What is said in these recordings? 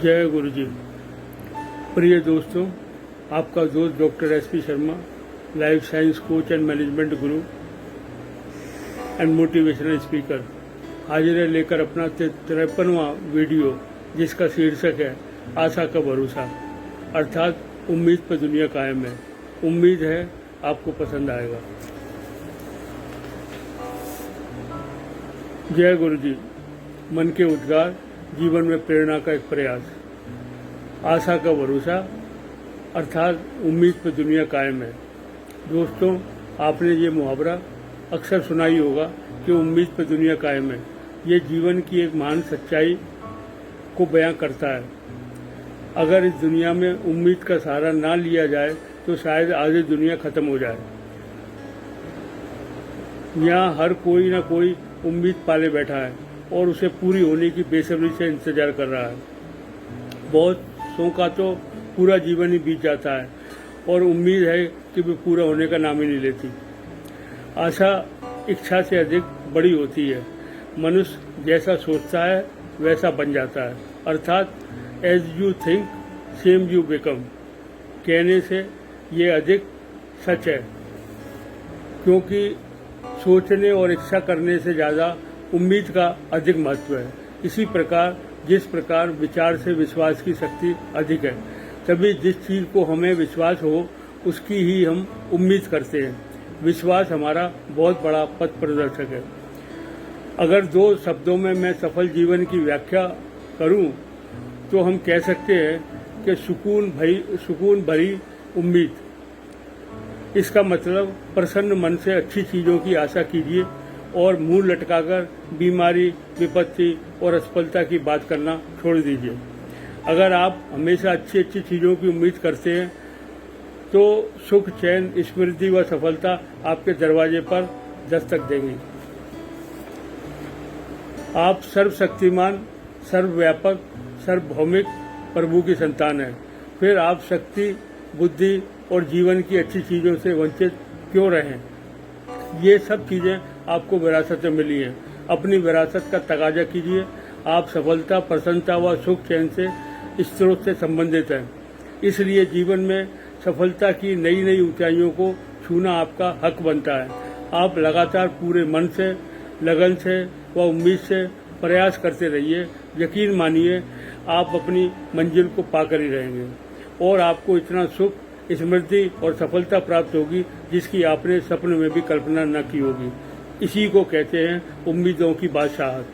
जय गुरु जी। प्रिय दोस्तों, आपका दोस्त doctor SP Sharma, life science coach and management Guru and motivational speaker, हाजिर है लेकर अपना 53वां वीडियो, जिसका शीर्षक है आशा का भरोसा, अर्थात उम्मीद पर दुनिया कायम है। उम्मीद है आपको पसंद आएगा। जय गुरु जी। मन के उद्गार, जीवन में प्रेरणा का एक प्रयास। आशा का भरोसा अर्थात उम्मीद पर दुनिया कायम है। दोस्तों, आपने ये मुहावरा अक्सर सुना ही होगा कि उम्मीद पर दुनिया कायम है। ये जीवन की एक महान सच्चाई को बयां करता है। अगर इस दुनिया में उम्मीद का सहारा ना लिया जाए तो शायद आधी दुनिया खत्म हो जाए। यहाँ हर कोई ना कोई उम्मीद पाले बैठा है और उसे पूरी होने की बेसब्री से इंतजार कर रहा है। बहुत सौ का तो पूरा जीवन ही बीत जाता है और उम्मीद है कि वे पूरा होने का नाम ही नहीं लेती। आशा इच्छा से अधिक बड़ी होती है। मनुष्य जैसा सोचता है वैसा बन जाता है, अर्थात as you think same you become. कहने से ये अधिक सच है, क्योंकि सोचने और इच्छा करने से ज़्यादा उम्मीद का अधिक महत्व है। इसी प्रकार जिस प्रकार विचार से विश्वास की शक्ति अधिक है, तभी जिस चीज़ को हमें विश्वास हो उसकी ही हम उम्मीद करते हैं। विश्वास हमारा बहुत बड़ा पथ प्रदर्शक है। अगर दो शब्दों में मैं सफल जीवन की व्याख्या करूं तो हम कह सकते हैं कि सुकून भरी उम्मीद। इसका मतलब प्रसन्न मन से अच्छी चीज़ों की आशा कीजिए और मुंह लटकाकर बीमारी, विपत्ति और असफलता की बात करना छोड़ दीजिए। अगर आप हमेशा अच्छी अच्छी चीज़ों की उम्मीद करते हैं तो सुख, चैन, स्मृति व सफलता आपके दरवाजे पर दस्तक देंगी। आप सर्वशक्तिमान, सर्वव्यापक, सार्वभौमिक प्रभु की संतान हैं। फिर आप शक्ति, बुद्धि और जीवन की अच्छी चीज़ों से वंचित क्यों रहें? ये सब चीज़ें आपको विरासत में मिली हैं। अपनी विरासत का तगाजा कीजिए। आप सफलता, प्रसन्नता व सुख चैन से स्रोत से संबंधित हैं। इसलिए जीवन में सफलता की नई नई ऊंचाइयों को छूना आपका हक बनता है। आप लगातार पूरे मन से, लगन से व उम्मीद से प्रयास करते रहिए। यकीन मानिए, आप अपनी मंजिल को पाकर ही रहेंगे और आपको इतना सुख, स्मृति और सफलता प्राप्त होगी जिसकी आपने सपने में भी कल्पना न की होगी। इसी को कहते हैं उम्मीदों की बादशाहत।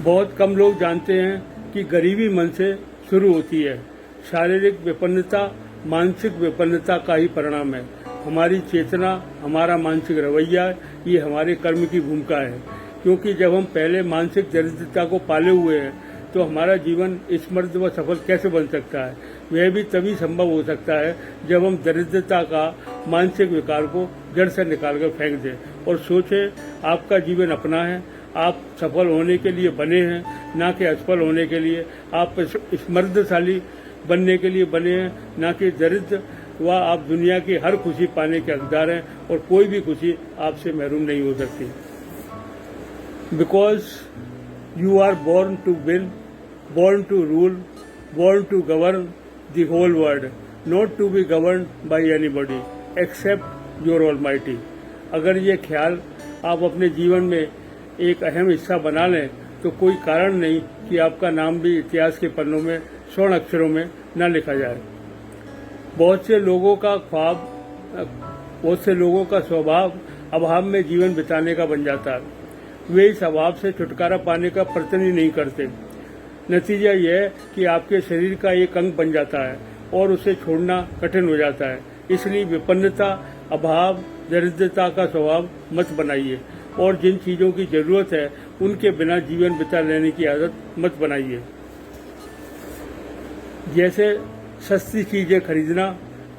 बहुत कम लोग जानते हैं कि गरीबी मन से शुरू होती है। शारीरिक विपन्नता मानसिक विपन्नता का ही परिणाम है। हमारी चेतना, हमारा मानसिक रवैया, ये हमारे कर्म की भूमिका है। क्योंकि जब हम पहले मानसिक दरिद्रता को पाले हुए हैं तो हमारा जीवन समृद्ध व सफल कैसे बन सकता है? वह भी तभी संभव हो सकता है जब हम दरिद्रता का मानसिक विकार को जड़ से निकालकर फेंक दें और सोचें, आपका जीवन अपना है। आप सफल होने के लिए बने हैं, ना कि असफल होने के लिए। आप समृद्धशाली बनने के लिए बने हैं, ना कि दरिद्र। व आप दुनिया की हर खुशी पाने के हकदार हैं और कोई भी खुशी आपसे महरूम नहीं हो सकती। Because you are born to win, born to rule, born to govern the whole world, not to be governed by anybody except your Almighty। अगर ये ख्याल आप अपने जीवन में एक अहम हिस्सा बना लें तो कोई कारण नहीं कि आपका नाम भी इतिहास के पन्नों में स्वर्ण अक्षरों में न लिखा जाए। बहुत से लोगों का स्वभाव अभाव में जीवन बिताने का बन जाता है। वे इस अभाव से छुटकारा पाने का प्रयत्न ही नहीं करते। नतीजा यह है कि आपके शरीर का एक अंग बन जाता है और उसे छोड़ना कठिन हो जाता है। इसलिए विपन्नता, अभाव, दरिद्रता का स्वभाव मत बनाइए और जिन चीज़ों की जरूरत है उनके बिना जीवन बिता लेने की आदत मत बनाइए। जैसे सस्ती चीज़ें खरीदना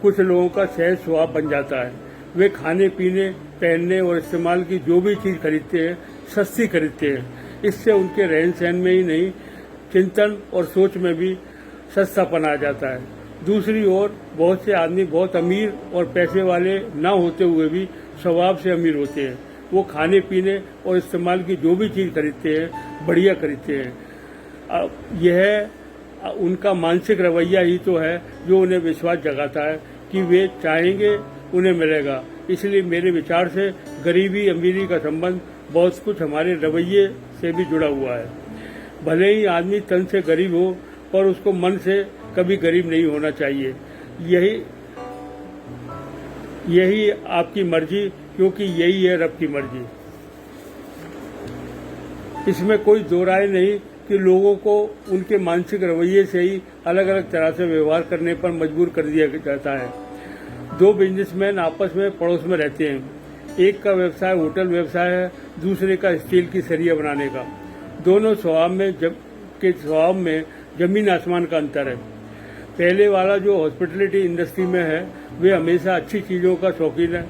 कुछ लोगों का सहज स्वभाव बन जाता है। वे खाने पीने, पहनने और इस्तेमाल की जो भी चीज़ खरीदते हैं सस्ती खरीदते हैं। इससे उनके रहन सहन में ही नहीं, चिंतन और सोच में भी सस्तापन आ जाता है। दूसरी ओर बहुत से आदमी बहुत अमीर और पैसे वाले ना होते हुए भी स्वभाव से अमीर होते हैं। वो खाने पीने और इस्तेमाल की जो भी चीज़ खरीदते हैं बढ़िया खरीदते हैं। यह उनका मानसिक रवैया ही तो है जो उन्हें विश्वास जगाता है कि वे चाहेंगे उन्हें मिलेगा। इसलिए मेरे विचार से गरीबी अमीरी का संबंध बहुत कुछ हमारे रवैये से भी जुड़ा हुआ है। भले ही आदमी तन से गरीब हो पर उसको मन से कभी गरीब नहीं होना चाहिए। यही आपकी मर्जी, क्योंकि यही है रब की मर्जी। इसमें कोई दो राय नहीं कि लोगों को उनके मानसिक रवैये से ही अलग अलग तरह से व्यवहार करने पर मजबूर कर दिया जाता है। दो बिजनेसमैन आपस में पड़ोस में रहते हैं। एक का व्यवसाय होटल व्यवसाय है, दूसरे का स्टील की सरिया बनाने का। दोनों स्वभाव में जमीन आसमान का अंतर है। पहले वाला जो हॉस्पिटलिटी इंडस्ट्री में है वे हमेशा अच्छी चीज़ों का शौकीन है,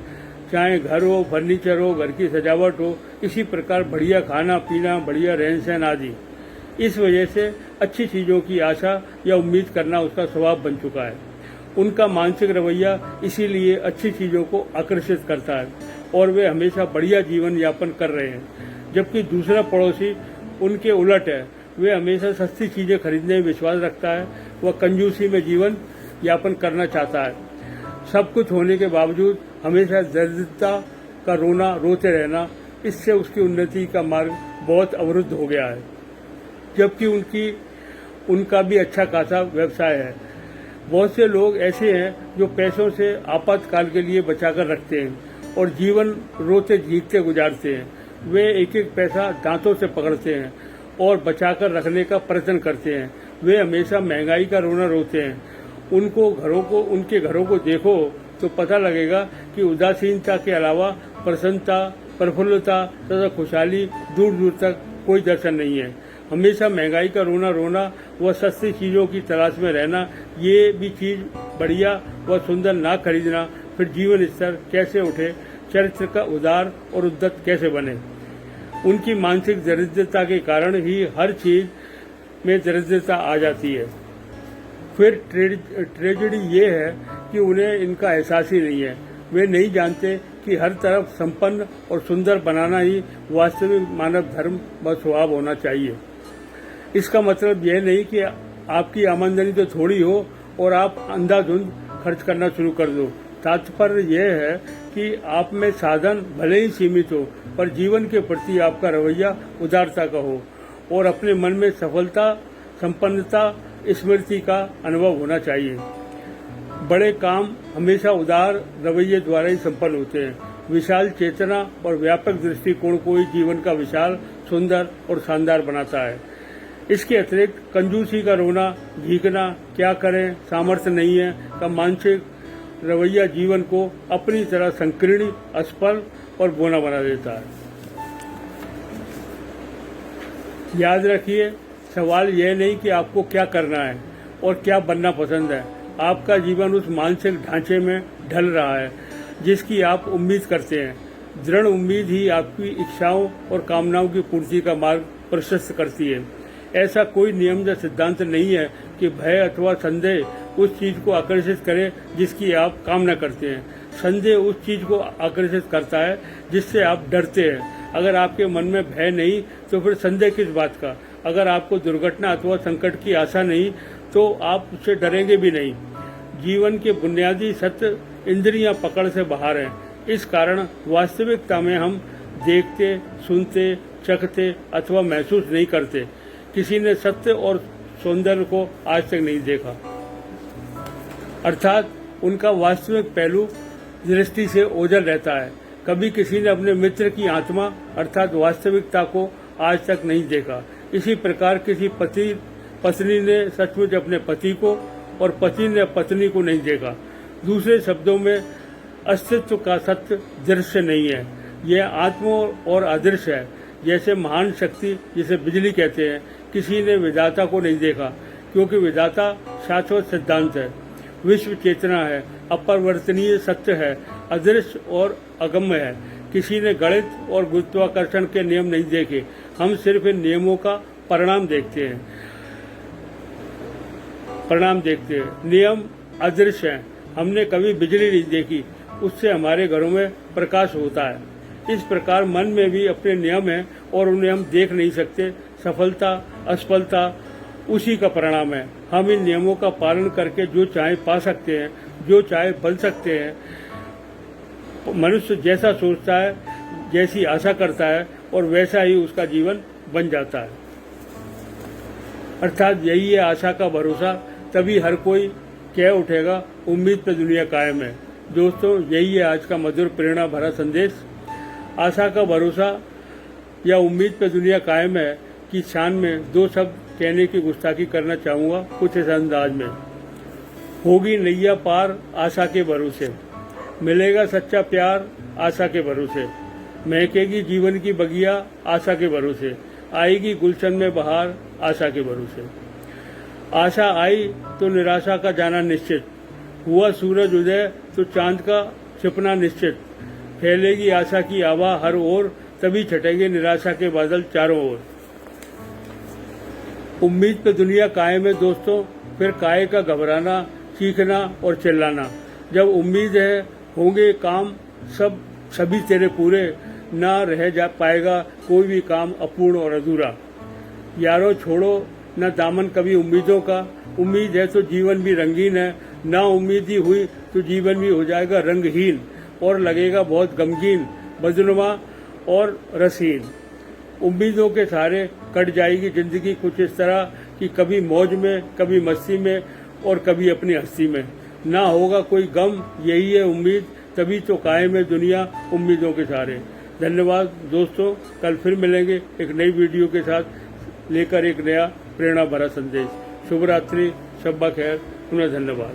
चाहे घर हो, फर्नीचर हो, घर की सजावट हो, इसी प्रकार बढ़िया खाना पीना, बढ़िया रहन सहन आदि। इस वजह से अच्छी चीज़ों की आशा या उम्मीद करना उसका स्वभाव बन चुका है। उनका मानसिक रवैया इसीलिए अच्छी चीज़ों को आकर्षित करता है और वे हमेशा बढ़िया जीवन यापन कर रहे हैं। जबकि दूसरा पड़ोसी उनके उलट है, वे हमेशा सस्ती चीज़ें खरीदने में विश्वास रखता है, वह कंजूसी में जीवन यापन करना चाहता है। सब कुछ होने के बावजूद हमेशा दरिद्रता का रोना रोते रहना, इससे उसकी उन्नति का मार्ग बहुत अवरुद्ध हो गया है। जबकि उनका भी अच्छा खासा व्यवसाय है। बहुत से लोग ऐसे हैं जो पैसों से आपातकाल के लिए बचाकर रखते हैं और जीवन रोते झीकते गुजारते हैं। वे एक एक पैसा दांतों से पकड़ते हैं और बचाकर रखने का प्रयत्न करते हैं। वे हमेशा महंगाई का रोना रोते हैं। उनके घरों को देखो तो पता लगेगा कि उदासीनता के अलावा प्रसन्नता, प्रफुल्लता तथा खुशहाली दूर दूर तक कोई दर्शन नहीं है। हमेशा महंगाई का रोना व सस्ती चीज़ों की तलाश में रहना, ये भी चीज़ बढ़िया व सुंदर ना खरीदना, फिर जीवन स्तर कैसे उठे, चरित्र का उदार और उद्दत कैसे बने। उनकी मानसिक दरिद्रता के कारण ही हर चीज़ में दरिद्रता आ जाती है। फिर ट्रेजेडी ये है कि उन्हें इनका एहसास ही नहीं है। वे नहीं जानते कि हर तरफ संपन्न और सुंदर बनाना ही वास्तविक मानव धर्म व स्वभाव होना चाहिए। इसका मतलब यह नहीं कि आपकी आमदनी तो थोड़ी हो और आप अंधाधुंध खर्च करना शुरू कर दो। तात्पर्य यह है कि आप में साधन भले ही सीमित हो पर जीवन के प्रति आपका रवैया उदारता का हो और अपने मन में सफलता, संपन्नता, स्मृति का अनुभव होना चाहिए। बड़े काम हमेशा उदार रवैये द्वारा ही संपन्न होते हैं। विशाल चेतना और व्यापक दृष्टिकोण को ही जीवन का विशाल, सुंदर और शानदार बनाता है। इसके अतिरिक्त कंजूसी का रोना झीकना, क्या करें सामर्थ्य नहीं है का मानसिक रवैया जीवन को अपनी तरह संकीर्ण, असफल और बोना बना देता है। याद रखिए, सवाल यह नहीं कि आपको क्या करना है और क्या बनना पसंद है। आपका जीवन उस मानसिक ढांचे में ढल रहा है जिसकी आप उम्मीद करते हैं। दृढ़ उम्मीद ही आपकी इच्छाओं और कामनाओं की पूर्ति का मार्ग प्रशस्त करती है। ऐसा कोई नियम या सिद्धांत नहीं है कि भय अथवा संदेह उस चीज को आकर्षित करे जिसकी आप कामना करते हैं। संदेह उस चीज को आकर्षित करता है जिससे आप डरते हैं। अगर आपके मन में भय नहीं तो फिर संदेह किस बात का। अगर आपको दुर्घटना अथवा संकट की आशा नहीं तो आप उससे डरेंगे भी नहीं। जीवन के बुनियादी सत्य इंद्रियां पकड़ से बाहर हैं। इस कारण वास्तविकता में हम देखते, सुनते, चखते अथवा महसूस नहीं करते। किसी ने सत्य और सौंदर्य को आज तक नहीं देखा, अर्थात उनका वास्तविक पहलू दृष्टि से ओझल रहता है। कभी किसी ने अपने मित्र की आत्मा अर्थात वास्तविकता को आज तक नहीं देखा। इसी प्रकार किसी पत्नी ने सचमुच अपने पति को और पति ने पत्नी को नहीं देखा। दूसरे शब्दों में अस्तित्व का सत्य दृश्य नहीं है, यह आत्मा और अदृश्य है। जैसे महान शक्ति जिसे बिजली कहते हैं, किसी ने विधाता को नहीं देखा क्योंकि विधाता शाश्वत सिद्धांत है, विश्व चेतना है, अपरिवर्तनीय सत्य है, अदृश्य और अगम्य है। किसी ने गणित और गुरुत्वाकर्षण के नियम नहीं देखे। हम सिर्फ इन नियमों का परिणाम देखते हैं। नियम अदृश्य हैं। हमने कभी बिजली नहीं देखी, उससे हमारे घरों में प्रकाश होता है। इस प्रकार मन में भी अपने नियम हैं और उन्हें हम देख नहीं सकते। सफलता, असफलता, उसी का परिणाम है। हम इन नियमों का पालन करके जो चाहे पा सकते हैं, जो चाहे बन सकते हैं। मनुष्य जैसा सोचता है, जैसी आशा करता है और वैसा ही उसका जीवन बन जाता है। अर्थात यही है आशा का भरोसा, तभी हर कोई कह उठेगा उम्मीद पे दुनिया कायम है। दोस्तों, यही है आज का मधुर प्रेरणा भरा संदेश। आशा का भरोसा या उम्मीद पे दुनिया कायम है कि शान में दो शब्द कहने की गुस्ताखी करना चाहूँगा कुछ इस अंदाज में। होगी नैया पार आशा के भरोसे, मिलेगा सच्चा प्यार आशा के भरोसे, महकेगी जीवन की बगिया आशा के भरोसे, आएगी गुलशन में बहार आशा के भरोसे। आशा आई तो निराशा का जाना निश्चित, हुआ सूरज उदय तो चांद का छिपना निश्चित, फैलेगी आशा की आवा हर ओर, तभी छटेंगे निराशा के बादल चारों ओर। उम्मीद पे दुनिया कायम है दोस्तों, फिर काहे का घबराना, चीखना और चिल्लाना। जब उम्मीद है होंगे काम सभी तेरे पूरे, ना रह जा पाएगा कोई भी काम अपूर्ण और अधूरा। यारों छोड़ो न दामन कभी उम्मीदों का, उम्मीद है तो जीवन भी रंगीन है, ना उम्मीद ही हुई तो जीवन भी हो जाएगा रंगहीन और लगेगा बहुत गमगीन, बदनुमा और रसीन। उम्मीदों के सहारे कट जाएगी जिंदगी कुछ इस तरह कि कभी मौज में, कभी मस्ती में और कभी अपनी हस्ती में। ना होगा कोई गम, यही है उम्मीद, तभी तो कायम है दुनिया उम्मीदों के सहारे। धन्यवाद दोस्तों, कल फिर मिलेंगे एक नई वीडियो के साथ, लेकर एक नया प्रेरणा भरा संदेश। शुभ रात्रि, शब्बा खैर, पुनः धन्यवाद।